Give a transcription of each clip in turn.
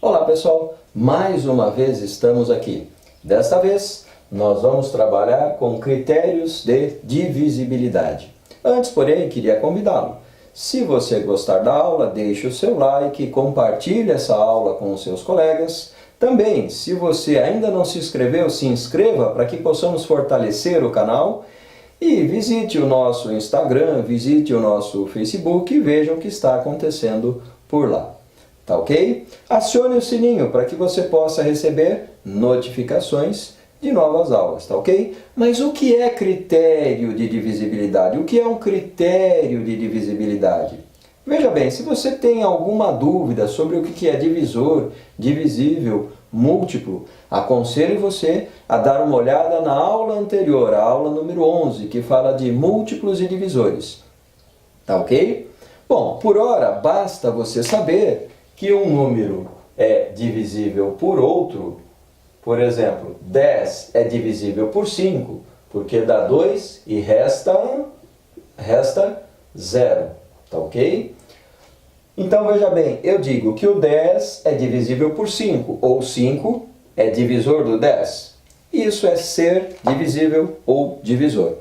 Olá pessoal, mais uma vez estamos aqui. Desta vez nós vamos trabalhar com critérios de divisibilidade. Antes, porém, queria convidá-lo. Se você gostar da aula, deixe o seu like, compartilhe essa aula com os seus colegas. Também, se você ainda não se inscreveu, se inscreva para que possamos fortalecer o canal. E visite o nosso Instagram, visite o nosso Facebook e veja o que está acontecendo por lá. Tá ok? Acione o sininho para que você possa receber notificações de novas aulas, tá ok? Mas o que é critério de divisibilidade? O que é um critério de divisibilidade? Veja bem, se você tem alguma dúvida sobre o que é divisor, divisível, múltiplo, aconselho você a dar uma olhada na aula anterior, a aula número 11, que fala de múltiplos e divisores. Tá ok? Bom, por hora, basta você saber que um número é divisível por outro. Por exemplo, 10 é divisível por 5, porque dá 2 e resta 0. Tá ok? Então, veja bem, eu digo que o 10 é divisível por 5, ou 5 é divisor do 10. Isso é ser divisível ou divisor.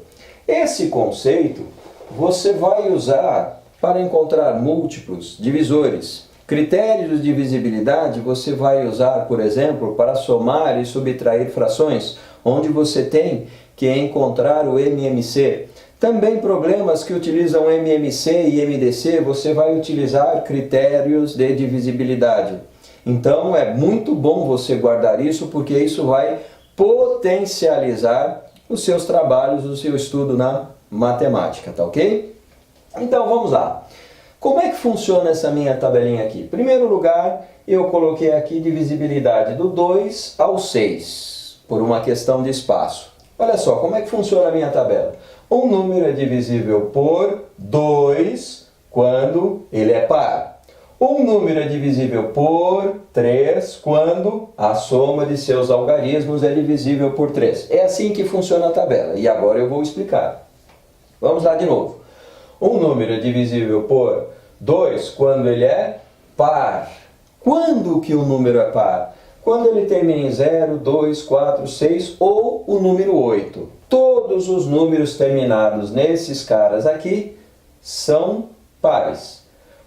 Esse conceito você vai usar para encontrar múltiplos, divisores. Critérios de divisibilidade você vai usar, por exemplo, para somar e subtrair frações, onde você tem que encontrar o MMC. Também problemas que utilizam MMC e MDC, você vai utilizar critérios de divisibilidade. Então é muito bom você guardar isso, porque isso vai potencializar os seus trabalhos, o seu estudo na matemática, tá ok? Então vamos lá. Como é que funciona essa minha tabelinha aqui? Em primeiro lugar, eu coloquei aqui divisibilidade do 2 ao 6, por uma questão de espaço. Olha só, como é que funciona a minha tabela? Um número é divisível por 2 quando ele é par. Um número é divisível por 3 quando a soma de seus algarismos é divisível por 3. É assim que funciona a tabela, e agora eu vou explicar. Vamos lá de novo. Um número é divisível por 2 quando ele é par. Quando que o número é par? Quando ele termina em 0, 2, 4, 6 ou o número 8. Todos os números terminados nesses caras aqui são pares.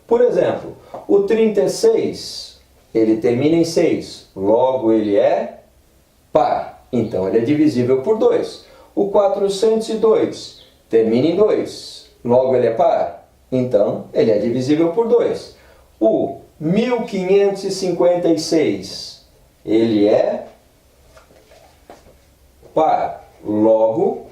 Por exemplo, o 36, ele termina em 6, logo ele é par. Então ele é divisível por 2. O 402 termina em 2. Logo ele é par, então ele é divisível por 2. O 1556, ele é par, logo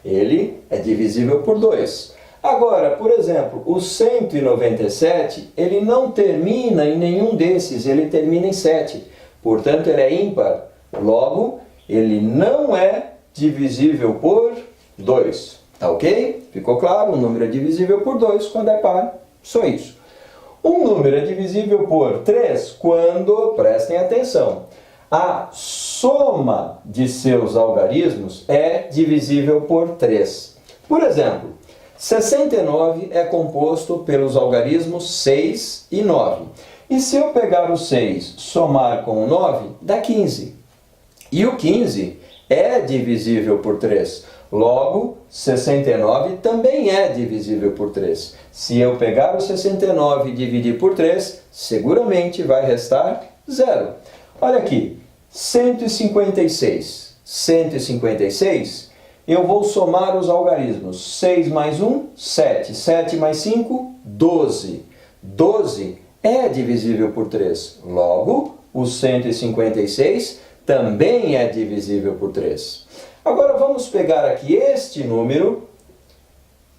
ele é divisível por 2. Agora, por exemplo, o 197, ele não termina em nenhum desses, ele termina em 7. Portanto, ele é ímpar, logo ele não é divisível por 2. Tá ok? Ficou claro? Um número é divisível por 2 quando é par. Só isso. Um número é divisível por 3 quando, prestem atenção, a soma de seus algarismos é divisível por 3. Por exemplo, 69 é composto pelos algarismos 6 e 9. E se eu pegar o 6 somar com o 9, dá 15. E o 15 é divisível por 3. Logo, 69 também é divisível por 3. Se eu pegar o 69 e dividir por 3, seguramente vai restar 0. Olha aqui, 156. 156, eu vou somar os algarismos. 6 mais 1, 7. 7 mais 5, 12. 12 é divisível por 3. Logo, o 156 também é divisível por 3. Agora vamos pegar aqui este número,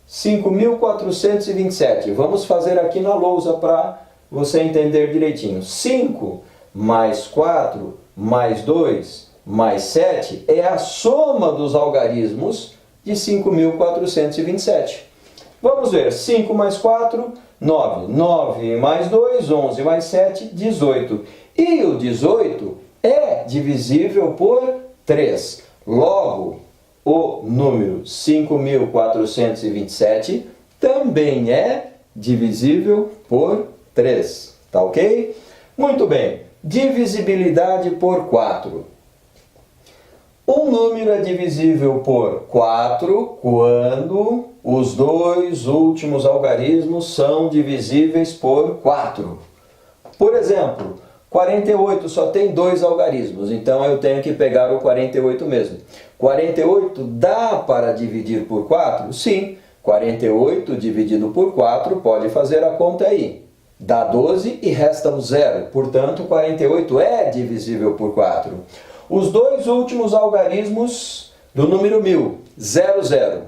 5.427. Vamos fazer aqui na lousa para você entender direitinho. 5 mais 4 mais 2 mais 7 é a soma dos algarismos de 5.427. Vamos ver, 5 mais 4, 9. 9 mais 2, 11 mais 7, 18. E o 18 é divisível por 3. Logo, o número 5.427 também é divisível por 3. Tá ok? Muito bem. divisibilidade por 4. Um número é divisível por 4 quando os dois últimos algarismos são divisíveis por 4. Por exemplo, 48 só tem 2 algarismos, então eu tenho que pegar o 48 mesmo. 48 dá para dividir por 4? Sim, 48 dividido por 4, pode fazer a conta aí. Dá 12 e resta um 0, portanto 48 é divisível por 4. Os dois últimos algarismos do número 1000, 0, 0.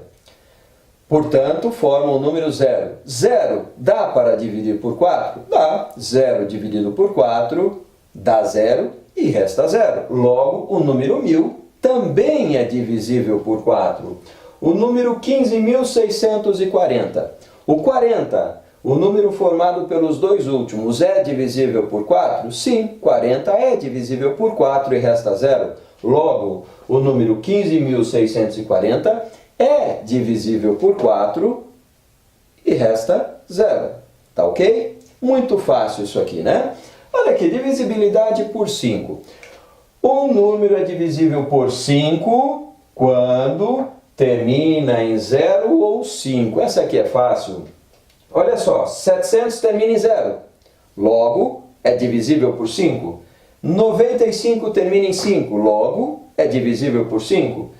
Portanto, formam o número 0. 0 dá para dividir por 4? Dá. 0 dividido por 4 dá 0 e resta 0. Logo, o número 1000 também é divisível por 4. O número 15.640. O 40, o número formado pelos dois últimos, é divisível por 4? Sim, 40 é divisível por 4 e resta 0. Logo, o número 15.640 é divisível por 4 e resta 0. Tá ok? Muito fácil isso aqui, né? Olha aqui, divisibilidade por 5. Um número é divisível por 5 quando termina em 0 ou 5. Essa aqui é fácil. Olha só, 700 termina em 0. Logo, é divisível por 5. 95 termina em 5. Logo, é divisível por 5.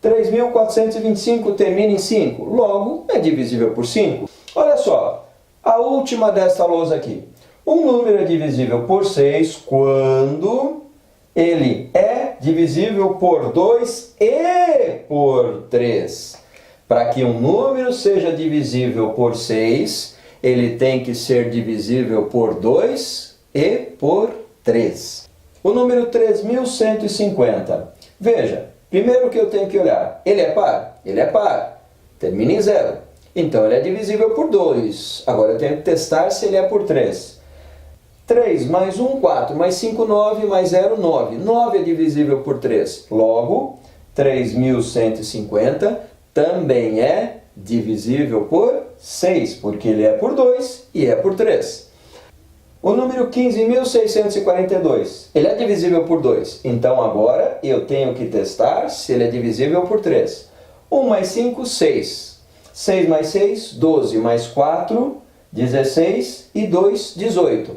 3.425 termina em 5. Logo, é divisível por 5. Olha só, a última desta lousa aqui. Um número é divisível por 6 quando ele é divisível por 2 e por 3. Para que um número seja divisível por 6, ele tem que ser divisível por 2 e por 3. O número 3.150. Veja, primeiro que eu tenho que olhar, ele é par? Ele é par. Termina em 0. Então ele é divisível por 2. Agora eu tenho que testar se ele é por 3. 3 mais 1, 4, mais 5, 9, mais 0, 9. 9 é divisível por 3. Logo, 3.150 também é divisível por 6, porque ele é por 2 e é por 3. O número 15.642, ele é divisível por 2. Então agora eu tenho que testar se ele é divisível por 3. 1 mais 5, 6. 6 mais 6, 12, mais 4, 16 e 2, 18.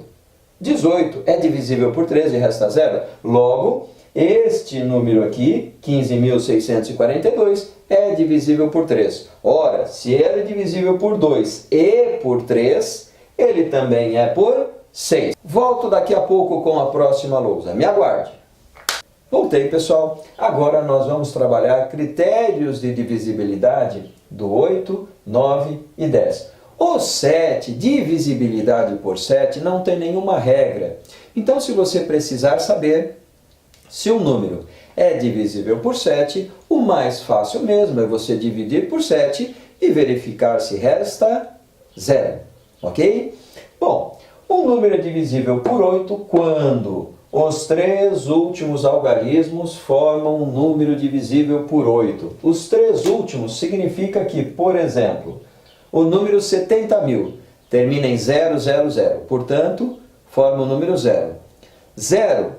18 é divisível por 3 e resta 0. Logo, este número aqui, 15.642, é divisível por 3. Ora, se ele é divisível por 2 e por 3, ele também é por 6. Volto daqui a pouco com a próxima lousa. Me aguarde. Voltei, pessoal. Agora nós vamos trabalhar critérios de divisibilidade do 8, 9 e 10. O 7, divisibilidade por 7, não tem nenhuma regra. Então, se você precisar saber se um número é divisível por 7, o mais fácil mesmo é você dividir por 7 e verificar se resta 0. Ok? Bom, um número é divisível por 8 quando os três últimos algarismos formam um número divisível por 8. Os três últimos significa que, por exemplo, o número 70.000 termina em 000, portanto, forma o número 0. 0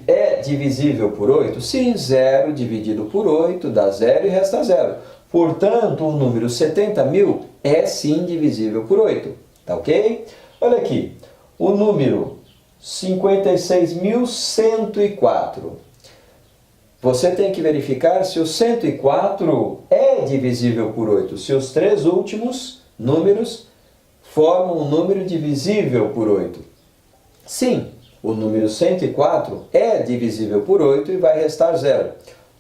é divisível por 8? Sim, 0 dividido por 8 dá 0 e resta 0. Portanto, o número 70.000 é sim divisível por 8. Tá ok? Olha aqui, o número 56.104. Você tem que verificar se o 104 é divisível por 8. Se os três últimos números formam um número divisível por 8. Sim, o número 104 é divisível por 8 e vai restar 0.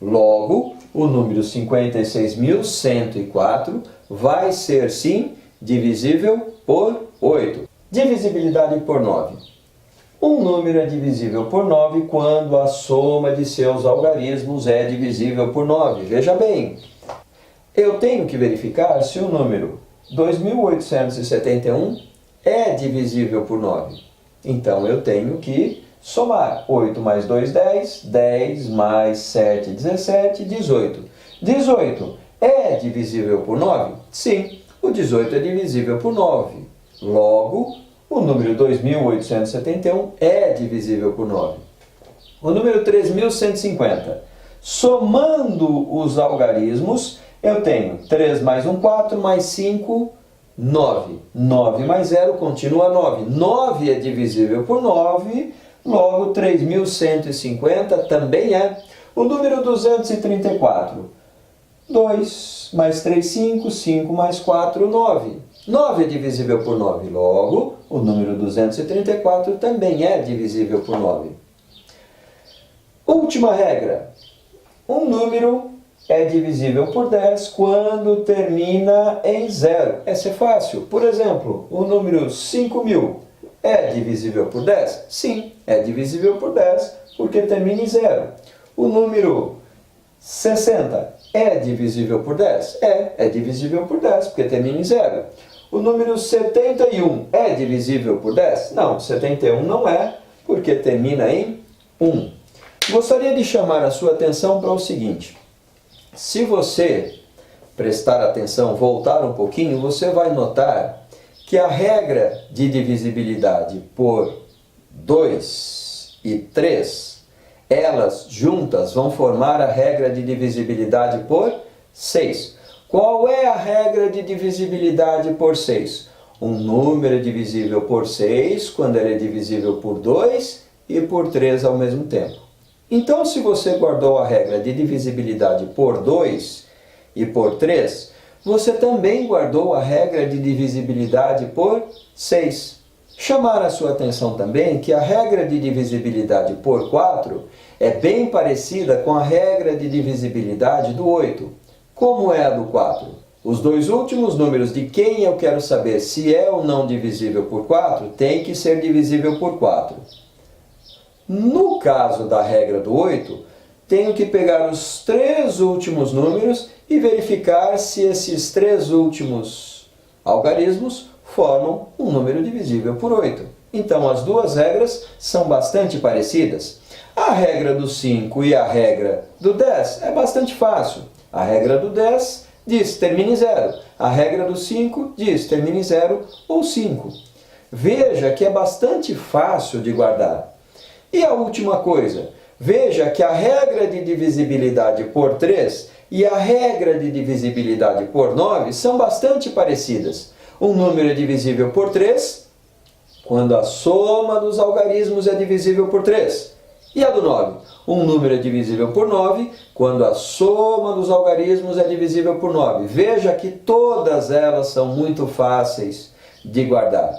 Logo, o número 56.104 vai ser, sim, divisível por 8. Divisibilidade por 9. Um número é divisível por 9 quando a soma de seus algarismos é divisível por 9. Veja bem, eu tenho que verificar se o número 2.871 é divisível por 9. Então eu tenho que somar 8 mais 2, 10, 10 mais 7, 17, 18. 18 é divisível por 9? Sim, o 18 é divisível por 9. Logo, O número 2.871 é divisível por 9. O número 3.150. Somando os algarismos, eu tenho 3 mais 1, 4, mais 5, 9. 9 mais 0 continua 9. 9 é divisível por 9, logo 3.150 também é. O número 234. 2 mais 3, 5. 5 mais 4, 9. 9 é divisível por 9, logo o número 234 também é divisível por 9. Última regra. Um número é divisível por 10 quando termina em 0. Essa é fácil. Por exemplo, o número 5.000 é divisível por 10? Sim, é divisível por 10 porque termina em 0. O número 60 é divisível por 10? É divisível por 10 porque termina em 0. O número 71 é divisível por 10? Não, 71 não é porque termina em 1. Gostaria de chamar a sua atenção para o seguinte. Se você prestar atenção, voltar um pouquinho, você vai notar que a regra de divisibilidade por 2 e 3, elas juntas vão formar a regra de divisibilidade por 6. Qual é a regra de divisibilidade por 6? Um número é divisível por 6 quando ele é divisível por 2 e por 3 ao mesmo tempo. Então, se você guardou a regra de divisibilidade por 2 e por 3, você também guardou a regra de divisibilidade por 6. Chamar a sua atenção também que a regra de divisibilidade por 4 é bem parecida com a regra de divisibilidade do 8. Como é a do 4? Os dois últimos números de quem eu quero saber se é ou não divisível por 4, tem que ser divisível por 4. No caso da regra do 8, tenho que pegar os 3 últimos números e verificar se esses 3 últimos algarismos formam um número divisível por 8. Então, as duas regras são bastante parecidas. A regra do 5 e a regra do 10 é bastante fácil. A regra do 10 diz termina em 0. A regra do 5 diz termina em 0 ou 5. Veja que é bastante fácil de guardar. E a última coisa, veja que a regra de divisibilidade por 3 e a regra de divisibilidade por 9 são bastante parecidas. Um número é divisível por 3 quando a soma dos algarismos é divisível por 3. E a do 9? Um número é divisível por 9 quando a soma dos algarismos é divisível por 9. Veja que todas elas são muito fáceis de guardar.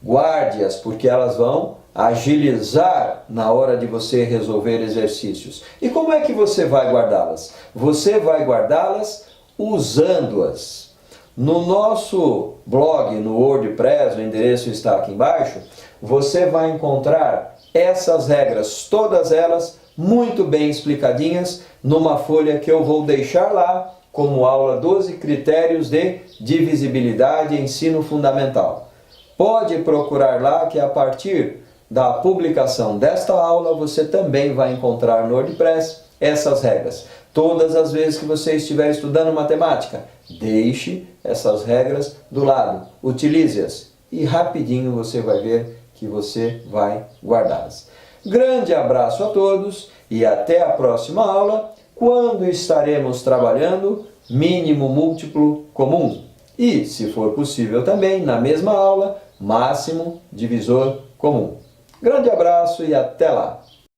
Guarde-as porque elas vão agilizar na hora de você resolver exercícios. E como é que você vai guardá-las? Você vai guardá-las usando-as. No nosso blog, no WordPress, o endereço está aqui embaixo, você vai encontrar essas regras, todas elas muito bem explicadinhas, numa folha que eu vou deixar lá como aula 12 critérios de divisibilidade e ensino fundamental. Pode procurar lá que a partir da publicação desta aula você também vai encontrar no WordPress essas regras. Todas as vezes que você estiver estudando matemática, deixe essas regras do lado, utilize-as e rapidinho você vai ver que você vai guardá-las. Grande abraço a todos e até a próxima aula, quando estaremos trabalhando mínimo múltiplo comum. E, se for possível também, na mesma aula, máximo divisor comum. Grande abraço e até lá!